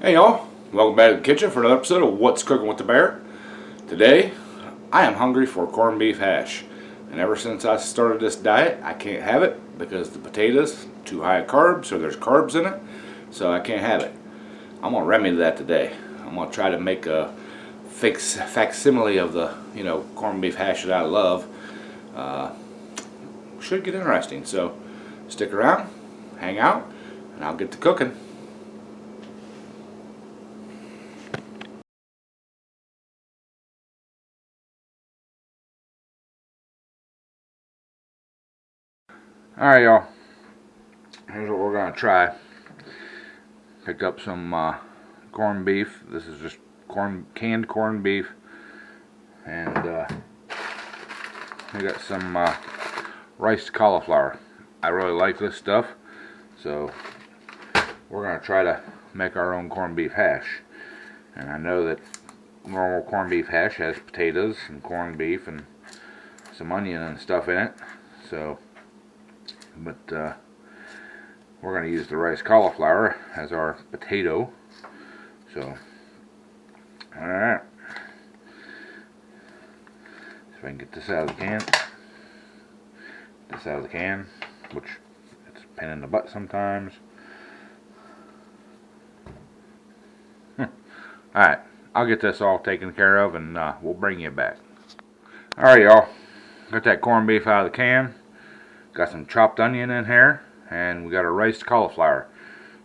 Hey y'all, welcome back to the kitchen for another episode of What's Cooking with the Bear. Today, I am hungry for corned beef hash. And ever since I started this diet, I can't have it because the potatoes too high in carbs, so there's carbs in it, so I can't have it. I'm gonna remedy that today. I'm gonna try to make a facsimile of the corned beef hash that I love. Should get interesting, so stick around, hang out, and I'll get to cooking. Alright y'all, here's what we're going to try. Picked up some corned beef. This is just canned corned beef. And we got some riced cauliflower. I really like this stuff. So we're going to try to make our own corned beef hash. And I know that normal corned beef hash has potatoes and corned beef and some onion and stuff in it. So but we're going to use the rice cauliflower as our potato. So, alright. See if I can get this out of the can. This out of the can, which it's a pain in the butt sometimes. Alright, I'll get this all taken care of and we'll bring you back. Alright y'all, got that corned beef out of the can. Got some chopped onion in here, and we got a riced cauliflower.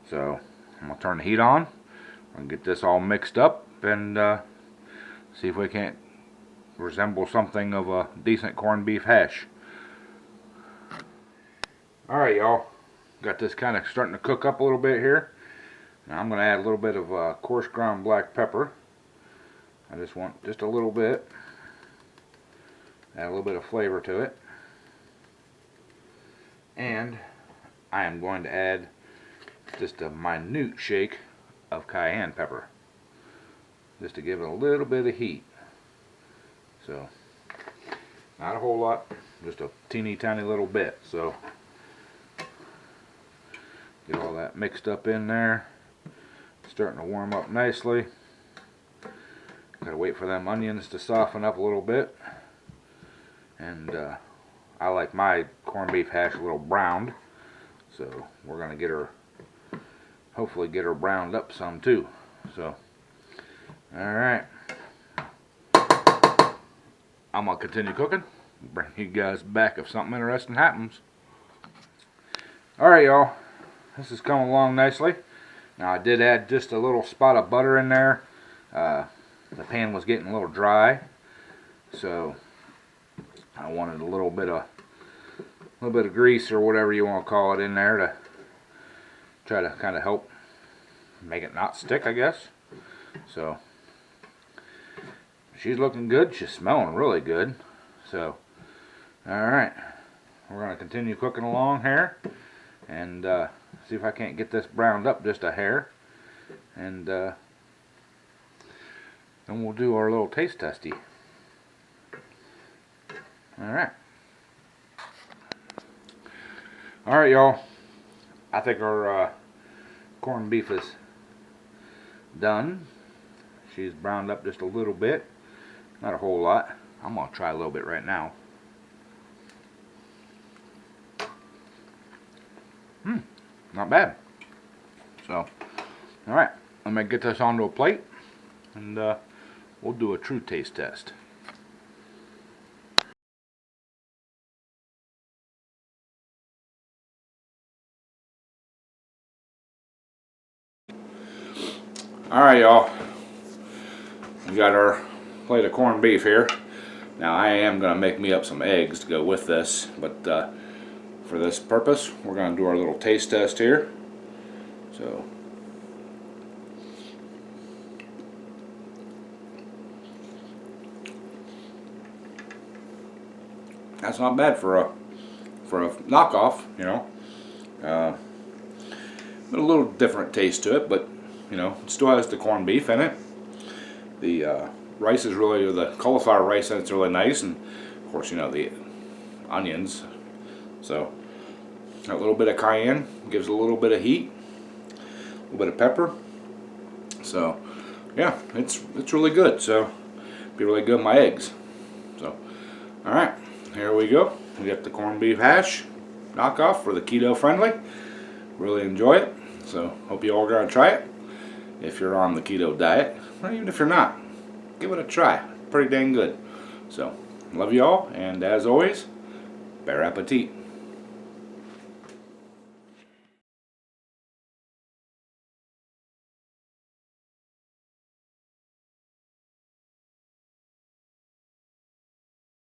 So I'm gonna turn the heat on. I'm gonna get this all mixed up and see if we can't resemble something of a decent corned beef hash. Alright y'all, got this kind of starting to cook up a little bit here. Now I'm gonna add a little bit of coarse ground black pepper. I just want just a little bit. Add a little bit of flavor to it. And I am going to add just a minute shake of cayenne pepper, just to give it a little bit of heat. So, not a whole lot, just a teeny tiny little bit. So, get all that mixed up in there. Starting to warm up nicely. Gotta wait for them onions to soften up a little bit. And I like my corned beef hash a little browned, so we're going to get her, hopefully get her browned up some too. So, alright, I'm going to continue cooking, bring you guys back if something interesting happens. Alright y'all, this is coming along nicely. Now I did add just a little spot of butter in there. The pan was getting a little dry, so I wanted a little bit of grease or whatever you want to call it in there to try to kind of help make it not stick, I guess. So she's looking good. She's smelling really good. So alright, we're going to continue cooking along here and see if I can't get this browned up just a hair, and then we'll do our little taste testy. Alright. Alright y'all, I think our corned beef is done. She's browned up just a little bit, not a whole lot. I'm going to try a little bit right now. Not bad. So, alright, I'm going to get this onto a plate and we'll do a true taste test. Alright y'all, we got our plate of corned beef here. Now I am going to make me up some eggs to go with this, but for this purpose we're going to do our little taste test here. So that's not bad for a knockoff, you know. But a little different taste to it, but you know, it still has the corned beef in it. The rice is really, or the cauliflower rice, and it's really nice, and of course, you know, the onions. So a little bit of cayenne gives a little bit of heat, a little bit of pepper, So yeah, it's really good. So be really good with my eggs. So all right, here we go. We got the corned beef hash knockoff for the keto friendly. Really enjoy it. So hope you all are gonna try it. If you're on the keto diet, or even if you're not, give it a try. Pretty dang good. So love you all, and as always, bon appetit.